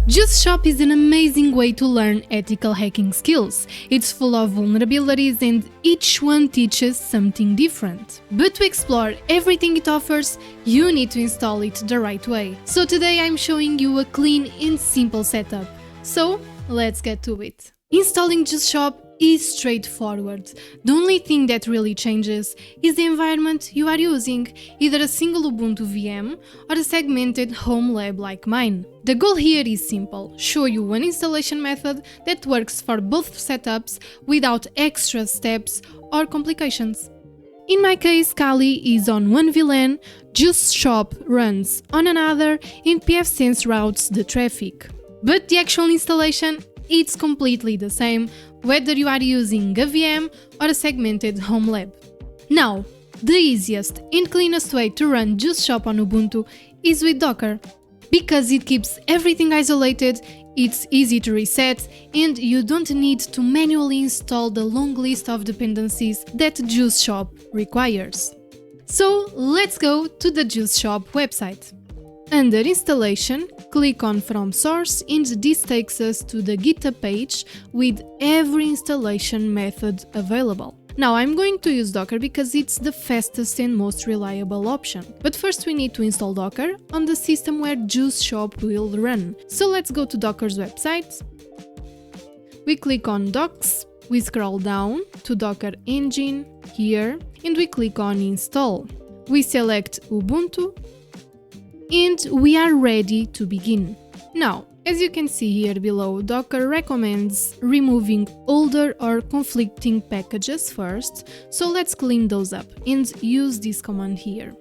Juice Shop is an amazing way to learn ethical hacking skills. It's full of vulnerabilities and each one teaches something different. But to explore everything it offers, you need to install it the right way. So today I'm showing you a clean and simple setup. So let's get to it. Installing Juice Shop is straightforward. The only thing that really changes is the environment you are using, either a single Ubuntu VM or a segmented home lab like mine. The goal here is simple: show you one installation method that works for both setups without extra steps or complications. In my case, Kali is on one VLAN, Juice Shop runs on another, and pfSense routes the traffic. But the actual installation, it's completely the same, whether you are using a VM or a segmented home lab. Now, the easiest and cleanest way to run Juice Shop on Ubuntu is with Docker. Because it keeps everything isolated, it's easy to reset, and you don't need to manually install the long list of dependencies that Juice Shop requires. So let's go to the Juice Shop website. Under Installation, click on From Source and this takes us to the GitHub page with every installation method available. Now I'm going to use Docker because it's the fastest and most reliable option. But first we need to install Docker on the system where Juice Shop will run. So let's go to Docker's website. We click on Docs, we scroll down to Docker Engine here and we click on Install. We select Ubuntu and we are ready to begin. Now, as you can see here below, Docker recommends removing older or conflicting packages first, so let's clean those up and use this command here.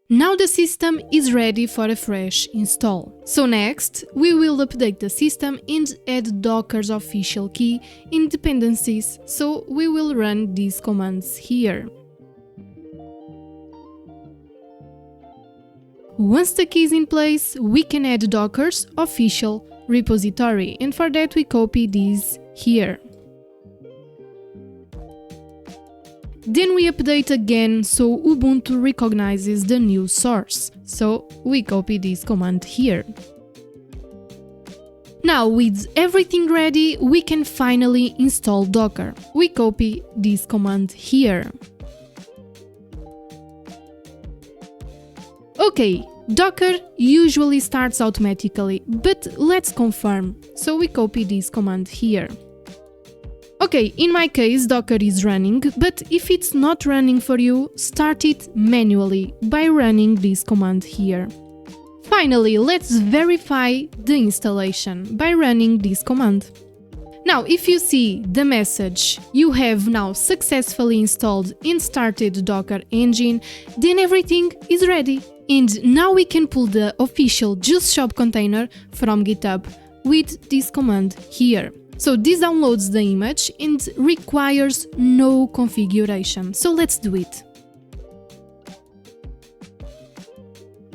Now the system is ready for a fresh install. So next, we will update the system and add Docker's official key in dependencies, so we will run these commands here. Once the key is in place, we can add Docker's official repository, and for that we copy this here. Then we update again so Ubuntu recognizes the new source, so we copy this command here. Now with everything ready, we can finally install Docker. We copy this command here. Okay, Docker usually starts automatically, but let's confirm, so we copy this command here. Okay, in my case Docker is running, but if it's not running for you, start it manually by running this command here. Finally, let's verify the installation by running this command. Now, if you see the message, you have now successfully installed and started Docker Engine, then everything is ready. And now we can pull the official Juice Shop container from GitHub with this command here. So this downloads the image and requires no configuration. So let's do it.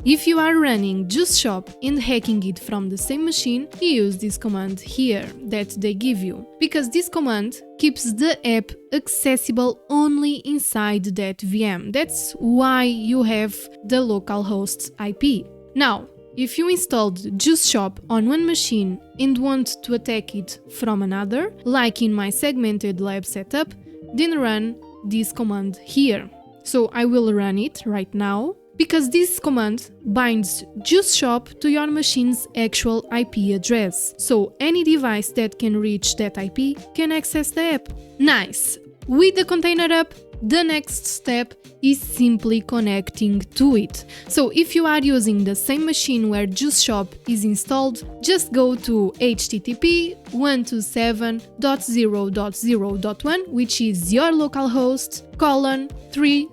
If you are running Juice Shop and hacking it from the same machine, you use this command here that they give you, because this command keeps the app accessible only inside that VM. That's why you have the localhost IP. Now, if you installed Juice Shop on one machine and want to attack it from another, like in my segmented lab setup, then run this command here. So I will run it right now, because this command binds Juice Shop to your machine's actual IP address, so any device that can reach that IP can access the app. Nice! With the container up, the next step is simply connecting to it. So if you are using the same machine where Juice Shop is installed, just go to http://127.0.0.1, which is your localhost, :3000.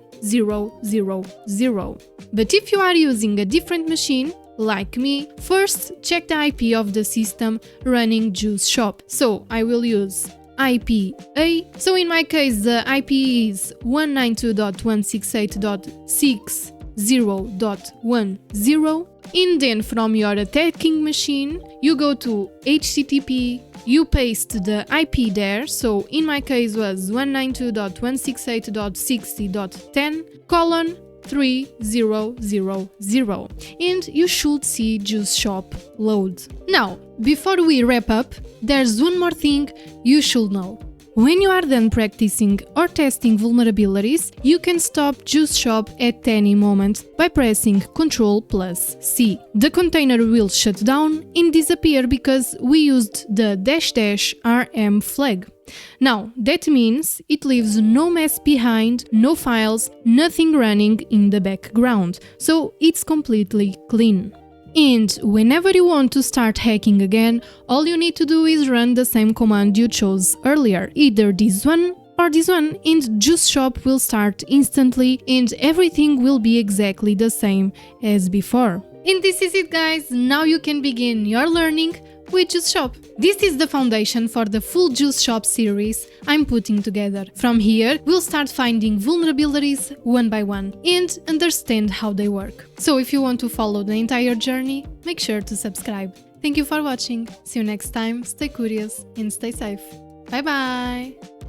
But if you are using a different machine, like me, first check the IP of the system running Juice Shop. So I will use IP A. So in my case the IP is 192.168.60.10, and then from your attacking machine you go to HTTP, you paste the IP there, so in my case was 192.168.60.10, 3000 and you should see Juice Shop load. Now, before we wrap up, there's one more thing you should know. When you are done practicing or testing vulnerabilities, you can stop Juice Shop at any moment by pressing Ctrl+C. The container will shut down and disappear because we used the --rm flag. Now, that means it leaves no mess behind, no files, nothing running in the background, so it's completely clean. And whenever you want to start hacking again, all you need to do is run the same command you chose earlier, either this one or this one, and Juice Shop will start instantly and everything will be exactly the same as before. And this is it, guys, now you can begin your learning with Juice Shop. This is the foundation for the full Juice Shop series I'm putting together. From here, we'll start finding vulnerabilities one by one and understand how they work. So if you want to follow the entire journey, make sure to subscribe. Thank you for watching. See you next time, stay curious and stay safe. Bye bye!